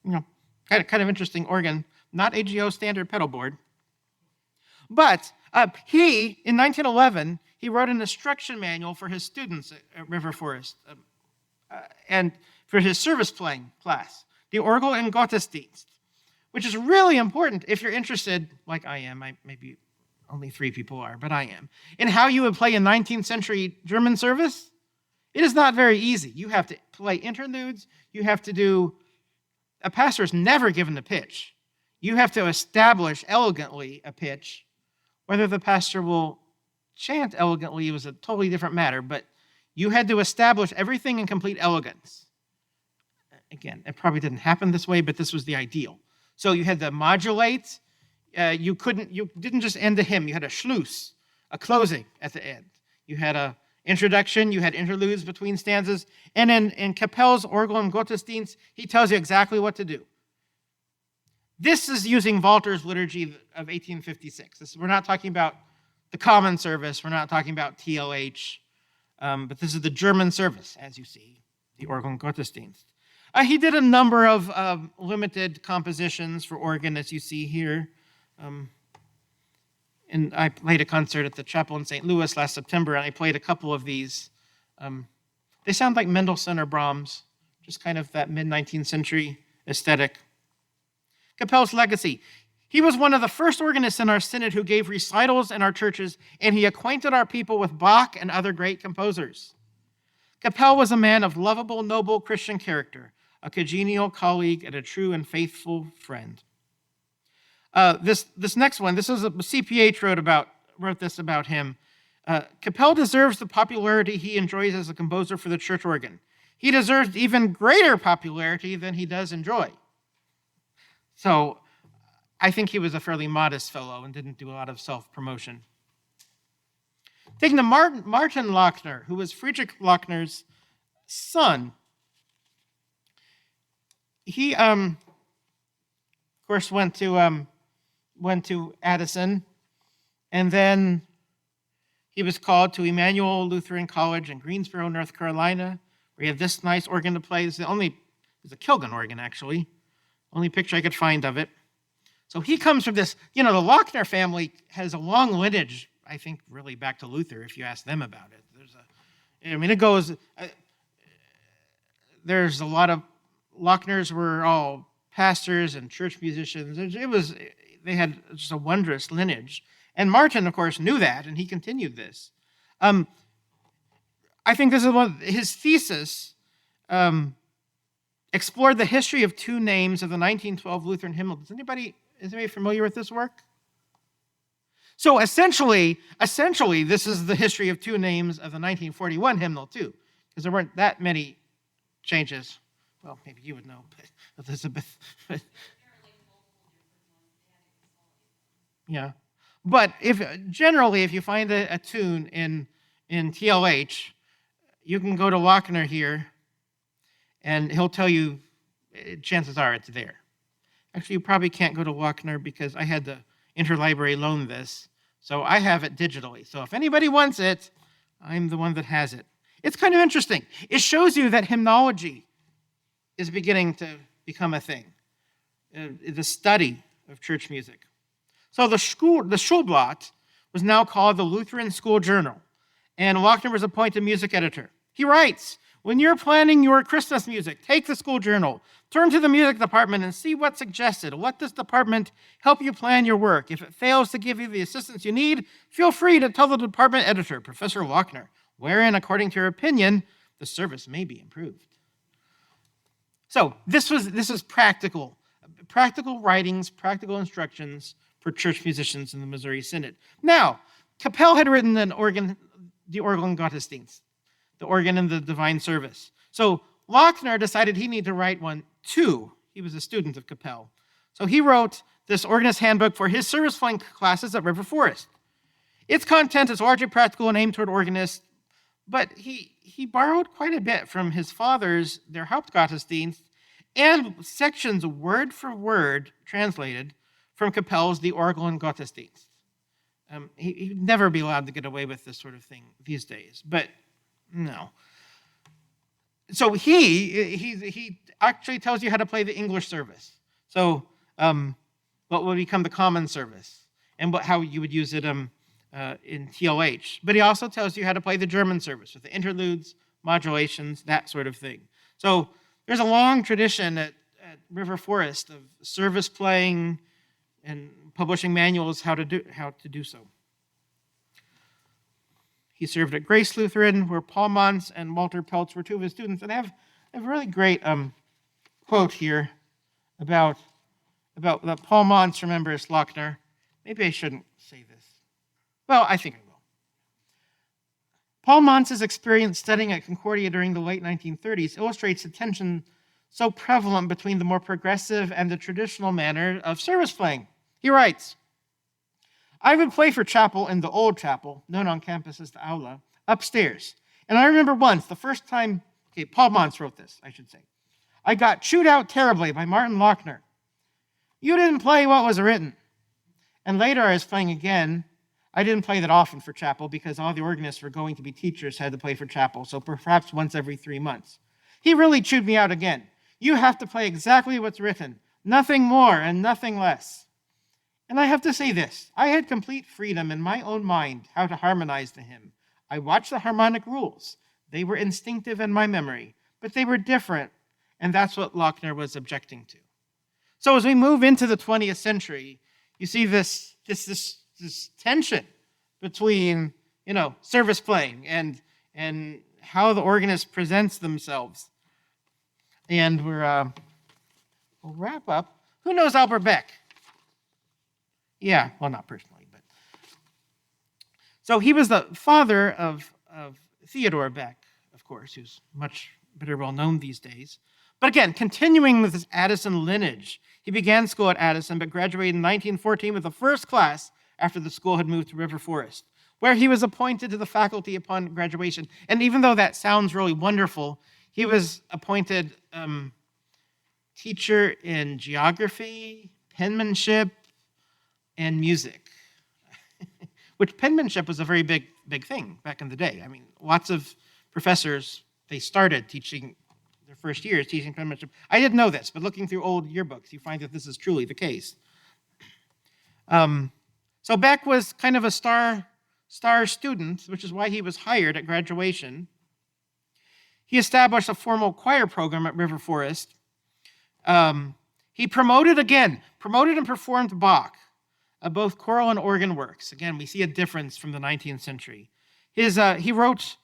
Kind of interesting organ. Not AGO standard pedal board. But in 1911, he wrote an instruction manual for his students at River Forest and for his service playing class, the Orgel and Gottesdienst, which is really important if you're interested, like I am, maybe only 3 people are, but I am, in how you would play a 19th century German service. It is not very easy. You have to play interludes. You have to do, a pastor is never given a pitch. You have to establish elegantly a pitch. Whether the pastor will chant elegantly was a totally different matter, but you had to establish everything in complete elegance. Again, it probably didn't happen this way, but this was the ideal. So you had to modulate. You didn't just end a hymn. You had a Schluss, a closing at the end. You had a introduction. You had interludes between stanzas. And in Capel's Orgel and Gottesdienst, he tells you exactly what to do. This is using Walter's liturgy of 1856. We're not talking about the common service. We're not talking about TLH. But this is the German service, as you see, the Orgel and Gottesdienst. He did a number of limited compositions for organ, as you see here. And I played a concert at the chapel in St. Louis last September, and I played a couple of these. They sound like Mendelssohn or Brahms, just kind of that mid-19th century aesthetic. Capel's legacy. He was one of the first organists in our synod who gave recitals in our churches, and he acquainted our people with Bach and other great composers. Capel was a man of lovable, noble Christian character, a congenial colleague, and a true and faithful friend. This next one, this is a CPH wrote this about him. Capel deserves the popularity he enjoys as a composer for the church organ. He deserves even greater popularity than he does enjoy. So I think he was a fairly modest fellow and didn't do a lot of self-promotion. Taking to Martin Lochner, who was Friedrich Lochner's son. He, of course, went to Addison, and then he was called to Emmanuel Lutheran College in Greensboro, North Carolina, where he had this nice organ to play. It's a Kilgan organ, actually. Only picture I could find of it. So he comes from this, the Lochner family has a long lineage, I think, really back to Luther, if you ask them about it. There's a lot of, Lochners were all pastors and church musicians. They had just a wondrous lineage. And Martin, of course, knew that, and he continued this. I think this is his thesis explored the history of two names of the 1912 Lutheran hymnal. Is anybody familiar with this work? So essentially, this is the history of two names of the 1941 hymnal, too, because there weren't that many changes. Well, maybe you would know, but Elizabeth. Yeah. But if you find a tune in TLH, you can go to Lochner here, and he'll tell you, chances are it's there. Actually, you probably can't go to Lochner because I had the interlibrary loan this, so I have it digitally. So if anybody wants it, I'm the one that has it. It's kind of interesting. It shows you that hymnology is beginning to become a thing, the study of church music. So the Schulblatt was now called the Lutheran School Journal, and Lochner was appointed music editor. He writes, when you're planning your Christmas music, take the school journal, turn to the music department and see what's suggested. Let this department help you plan your work. If it fails to give you the assistance you need, feel free to tell the department editor, Professor Lochner, wherein, according to your opinion, the service may be improved. So this is practical writings, practical instructions for church musicians in the Missouri Synod. Now, Capel had written the Organ Gottesdienst, the organ in the divine service. So Lochner decided he needed to write one too. He was a student of Capel. So he wrote this organist handbook for his service playing classes at River Forest. Its content is largely practical and aimed toward organists, but he borrowed quite a bit from his father's, their Hauptgottesdienst, and sections word for word translated from Capel's The Orgeln Gottesdienst. He'd never be allowed to get away with this sort of thing these days, but no. So he actually tells you how to play the English service. So what would become the common service and how you would use it in TLH. But he also tells you how to play the German service with the interludes, modulations, that sort of thing. So there's a long tradition at River Forest of service playing and publishing manuals how to do so. He served at Grace Lutheran, where Paul Mons and Walter Peltz were two of his students. And I have a really great quote here about that Paul Mons remembers Lochner. Maybe I shouldn't say this. Well, I think I will. Paul Mons' experience studying at Concordia during the late 1930s illustrates the tension so prevalent between the more progressive and the traditional manner of service playing. He writes, I would play for chapel in the old chapel, known on campus as the aula, upstairs. And I remember once, the first time, Paul Mons wrote this, I should say. I got chewed out terribly by Martin Lochner. You didn't play what was written. And later I was playing again. I didn't play that often for chapel because all the organists were going to be teachers had to play for chapel, so perhaps once every 3 months. He really chewed me out again. You have to play exactly what's written, nothing more and nothing less. And I have to say this, I had complete freedom in my own mind how to harmonize the hymn. I watched the harmonic rules. They were instinctive in my memory, but they were different, and that's what Lochner was objecting to. So as we move into the 20th century, you see this tension between, service playing and how the organist presents themselves. And we'll wrap up. Who knows Albert Beck? Yeah, well, not personally, but. So he was the father of Theodore Beck, of course, who's much better well known these days. But again, continuing with his Addison lineage, he began school at Addison, but graduated in 1914 with the first class after the school had moved to River Forest, where he was appointed to the faculty upon graduation. And even though that sounds really wonderful, he was appointed teacher in geography, penmanship, and music, which penmanship was a very big thing back in the day. I mean, lots of professors, they started teaching their first years teaching penmanship. I didn't know this, but looking through old yearbooks, you find that this is truly the case. So Beck was kind of a star student, which is why he was hired at graduation. He established a formal choir program at River Forest. He promoted and performed Bach, both choral and organ works. Again, we see a difference from the 19th century. He wrote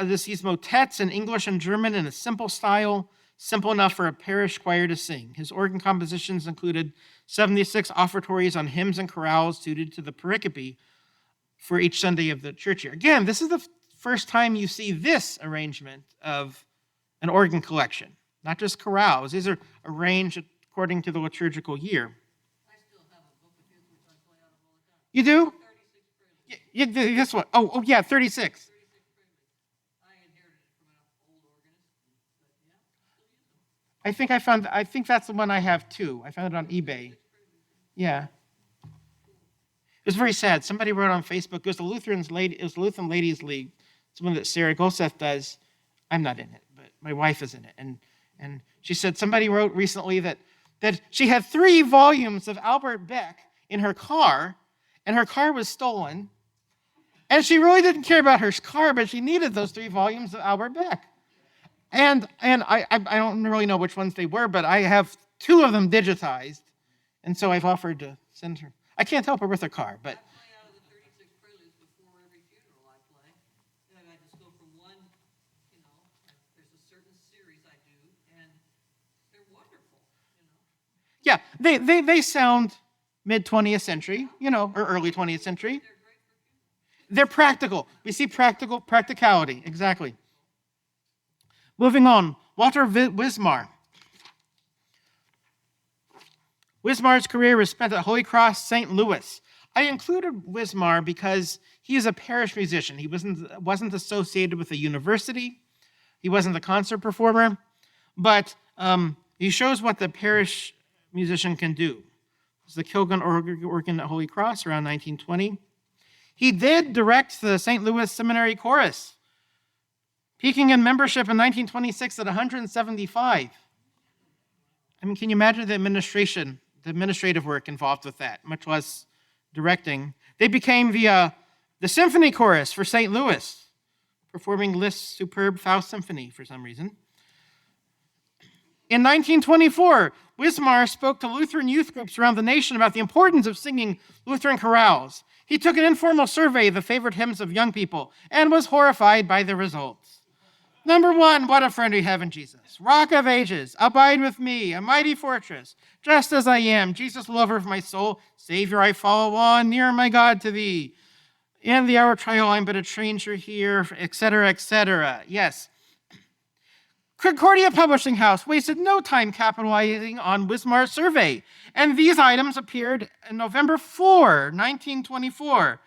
these motets in English and German in a simple style, simple enough for a parish choir to sing. His organ compositions included 76 offertories on hymns and chorales suited to the pericope for each Sunday of the church year. Again, this is the first time you see this arrangement of an organ collection, not just chorales. These are arranged according to the liturgical year. I still have a book of his which I play out of all the time. You do? 36 preludes. This one. Oh, yeah, 36. 36 preludes. I inherited it from an old organist, but yeah, still use them. I think that's the one I have too. I found it on eBay. Yeah. It was very sad. Somebody wrote on Facebook, it was the Lutheran Ladies League. It's one that Sarah Golseth does. I'm not in it, but my wife is in it. And she said somebody wrote recently that she had 3 volumes of Albert Beck in her car, and her car was stolen. And she really didn't care about her car, but she needed those 3 volumes of Albert Beck. And I don't really know which ones they were, but I have 2 of them digitized. And so I've offered to send her. I can't help her with her car, but. I play out of the 36 preludes before every funeral I play. And I just go from one, there's a certain series I do, and they're wonderful, Yeah, they sound mid-20th century, or early 20th century. They're great for funerals. They're practical. We see practicality, exactly. Moving on, Walter Wismar. Wismar's career was spent at Holy Cross, St. Louis. I included Wismar because he is a parish musician. He wasn't associated with a university. He wasn't a concert performer, but he shows what the parish musician can do. It was the Kilgun organ at Holy Cross around 1920. He did direct the St. Louis Seminary Chorus, peaking in membership in 1926 at 175. I mean, can you imagine the administrative work involved with that, much less directing? They became the symphony chorus for St. Louis, performing Liszt's superb Faust Symphony for some reason. In 1924, Wismar spoke to Lutheran youth groups around the nation about the importance of singing Lutheran chorales. He took an informal survey of the favorite hymns of young people and was horrified by the results. Number 1, what a friend we have in Jesus. Rock of ages, abide with me, a mighty fortress, just as I am, Jesus, lover of my soul, Savior, I follow on, near my God to thee. In the hour of trial, I'm but a stranger here, etc., etc. Yes. Concordia Publishing House wasted no time capitalizing on Wismar's survey, and these items appeared in November 4, 1924.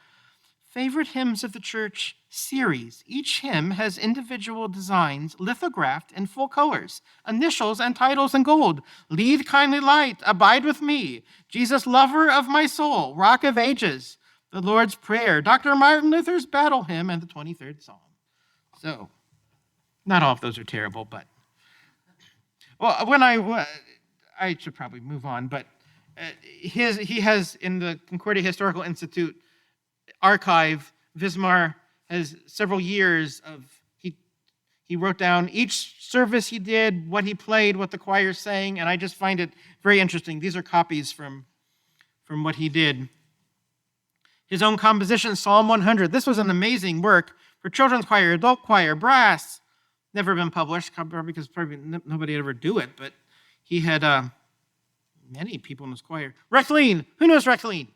Favorite Hymns of the Church series. Each hymn has individual designs lithographed in full colors, initials and titles in gold. Lead, kindly light, abide with me. Jesus, lover of my soul, Rock of ages, the Lord's Prayer, Dr. Martin Luther's Battle Hymn, and the 23rd Psalm. So, not all of those are terrible, but I should probably move on. But he has in the Concordia Historical Institute archive, Wismar has several years of, he wrote down each service he did, what he played, what the choir sang, and I just find it very interesting. These are copies from what he did. His own composition, Psalm 100. This was an amazing work for children's choir, adult choir, brass, never been published, probably because nobody would ever do it, but he had many people in his choir. Reckline, who knows Reckline?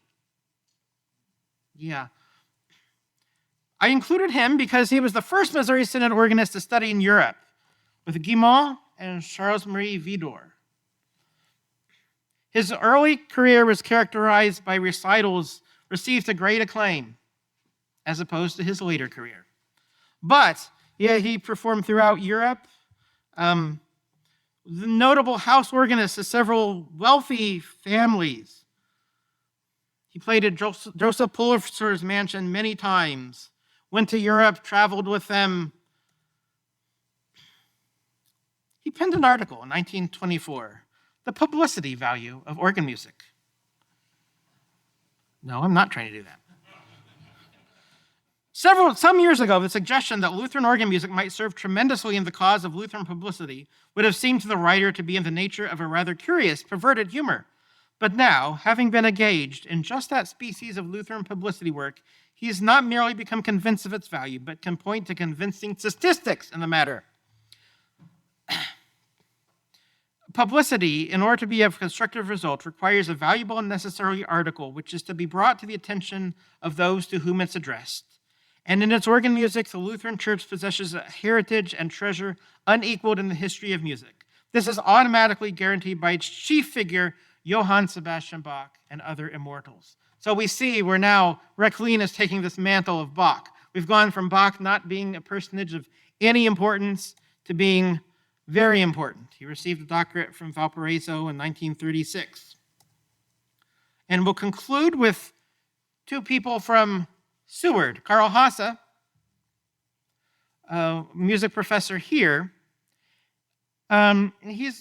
Yeah. I included him because he was the first Missouri Synod organist to study in Europe with Guimont and Charles-Marie Vidor. His early career was characterized by recitals received to great acclaim, as opposed to his later career. But, yeah, he performed throughout Europe. The notable house organist of several wealthy families. He played at Joseph Pulitzer's mansion many times, went to Europe, traveled with them. He penned an article in 1924, The Publicity Value of Organ Music. No, I'm not trying to do that. Some years ago, the suggestion that Lutheran organ music might serve tremendously in the cause of Lutheran publicity would have seemed to the writer to be in the nature of a rather curious, perverted humor. But now, having been engaged in just that species of Lutheran publicity work, he has not merely become convinced of its value, but can point to convincing statistics in the matter. Publicity, in order to be of constructive result, requires a valuable and necessary article, which is to be brought to the attention of those to whom it's addressed. And in its organ music, the Lutheran Church possesses a heritage and treasure unequaled in the history of music. This is automatically guaranteed by its chief figure, Johann Sebastian Bach, and other immortals. So we see where now Reckline is taking this mantle of Bach. We've gone from Bach not being a personage of any importance to being very important. He received a doctorate from Valparaiso in 1936. And we'll conclude with two people from Seward. Karl Hasse, a music professor here. He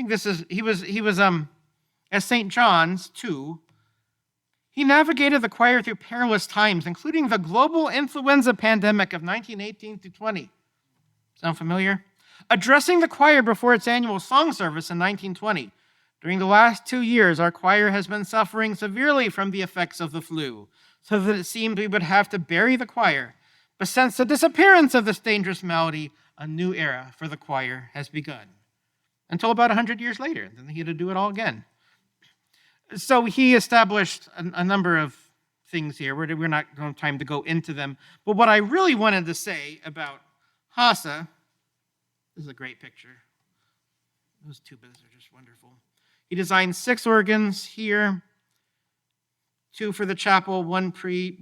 was at St. John's too. He navigated the choir through perilous times, including the global influenza pandemic of 1918 to 20. Sound familiar? Addressing the choir before its annual song service in 1920. During the last 2 years, our choir has been suffering severely from the effects of the flu, so that it seemed we would have to bury the choir. But since the disappearance of this dangerous malady, a new era for the choir has begun. Until about 100 years later, then he had to do it all again. So he established a number of things here. We're not going to have time to go into them. But what I really wanted to say about Hasse, this is a great picture. Those tubas are just wonderful. He designed 6 organs here, 2 for the chapel, 1 pre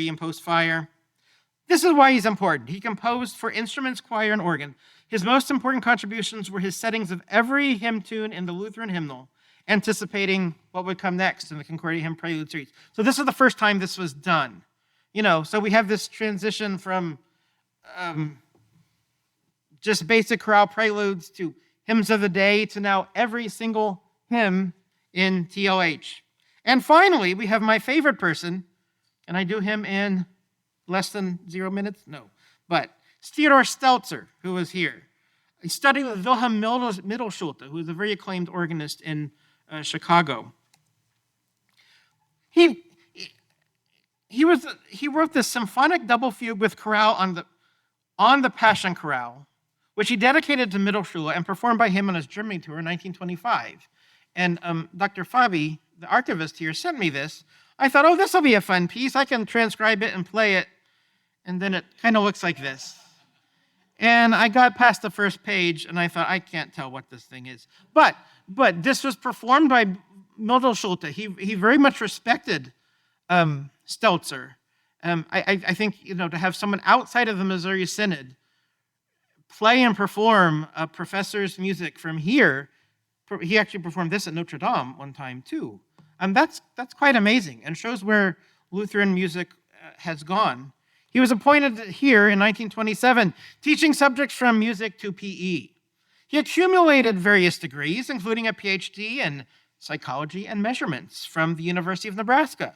and post-fire. This is why he's important. He composed for instruments, choir, and organ. His most important contributions were his settings of every hymn tune in the Lutheran hymnal, anticipating what would come next in the Concordia Hymn Prelude series. So this is the first time this was done. So we have this transition from just basic chorale preludes to hymns of the day to now every single hymn in TLH. And finally, we have my favorite person. Can I do him in less than 0 minutes? No. But it's Theodore Stelzer, who was here. He studied with Wilhelm Mittelschulte, who was a very acclaimed organist in Chicago. He wrote this symphonic double fugue with chorale on the Passion Chorale, which he dedicated to Mittelschulte and performed by him on his Germany tour in 1925. And Dr. Fabi, the archivist here, sent me this. I thought, this will be a fun piece. I can transcribe it and play it. And then it kind of looks like this. And I got past the first page, and I thought, I can't tell what this thing is. But this was performed by Mittelschulte. He very much respected Stelzer. I think, to have someone outside of the Missouri Synod play and perform a professor's music from here. He actually performed this at Notre Dame one time, too. That's quite amazing and shows where Lutheran music has gone. He was appointed here in 1927, teaching subjects from music to PE. He accumulated various degrees, including a PhD in psychology and measurements from the University of Nebraska.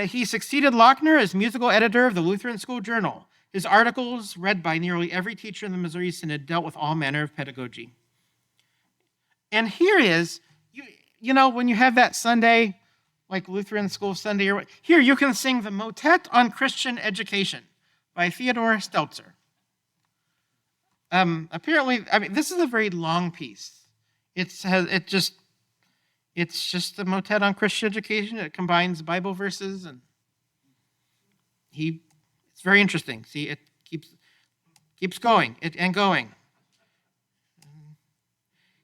He succeeded Lochner as musical editor of the Lutheran School Journal. His articles, read by nearly every teacher in the Missouri Synod, dealt with all manner of pedagogy. And here is, when you have that Sunday, like Lutheran School Sunday, here you can sing the Motet on Christian Education by Theodore Stelzer. Apparently, this is a very long piece. It's just a motet on Christian education. It combines Bible verses, and it's very interesting. See, it keeps going and going.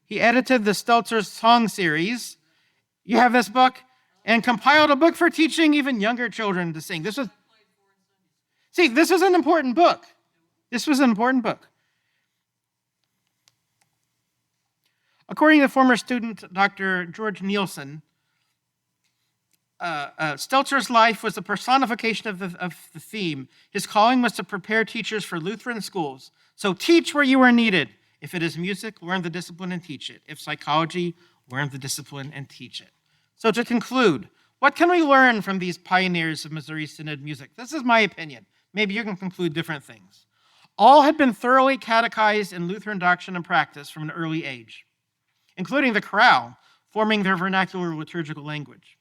He edited the Stelzer Song Series. You have this book, and compiled a book for teaching even younger children to sing. This was an important book. This was an important book. According to former student Dr. George Nielsen, Stelzer's life was the personification of the theme. His calling was to prepare teachers for Lutheran schools. So teach where you are needed. If it is music, learn the discipline and teach it. If psychology, learn the discipline and teach it. So to conclude, what can we learn from these pioneers of Missouri Synod music? This is my opinion. Maybe you can conclude different things. All had been thoroughly catechized in Lutheran doctrine and practice from an early age, including the chorale, forming their vernacular liturgical language.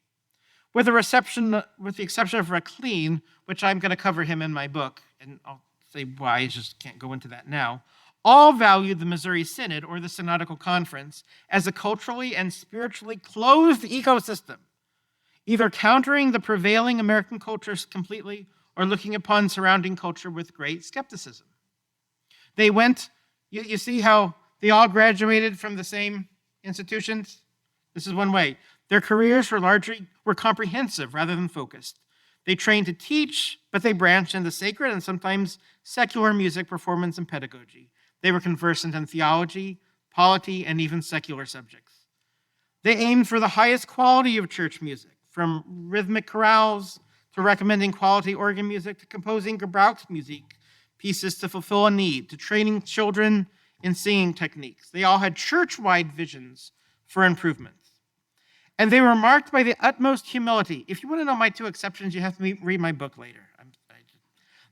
With the exception of Recline, which I'm going to cover him in my book, and I'll say why, I just can't go into that now, all valued the Missouri Synod, or the Synodical Conference, as a culturally and spiritually closed ecosystem, either countering the prevailing American cultures completely or looking upon surrounding culture with great skepticism. They went, you see how they all graduated from the same institutions? This is one way. Their careers were comprehensive rather than focused. They trained to teach, but they branched into sacred and sometimes secular music, performance, and pedagogy. They were conversant in theology, polity, and even secular subjects. They aimed for the highest quality of church music, from rhythmic chorales to recommending quality organ music to composing Gebrauchsmusik pieces to fulfill a need, to training children in singing techniques. They all had church-wide visions for improvement. And they were marked by the utmost humility. If you want to know my two exceptions, you have to read my book later.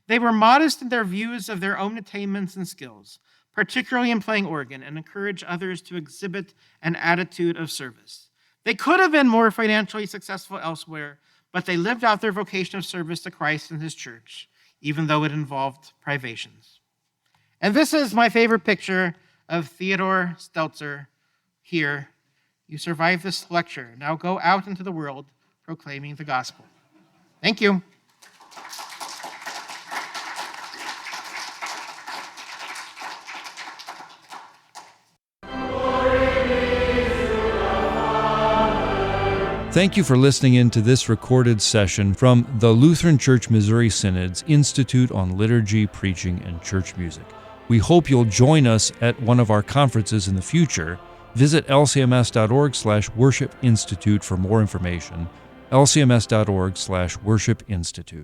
They were modest in their views of their own attainments and skills, particularly in playing organ, and encourage others to exhibit an attitude of service. They could have been more financially successful elsewhere, but they lived out their vocation of service to Christ and his church, even though it involved privations. And this is my favorite picture of Theodore Stelzer here. You survived this lecture. Now go out into the world proclaiming the gospel. Thank you. Thank you for listening in to this recorded session from the Lutheran Church Missouri Synod's Institute on Liturgy, Preaching, and Church Music. We hope you'll join us at one of our conferences in the future. Visit lcms.org/worship institute for more information, lcms.org/worship institute.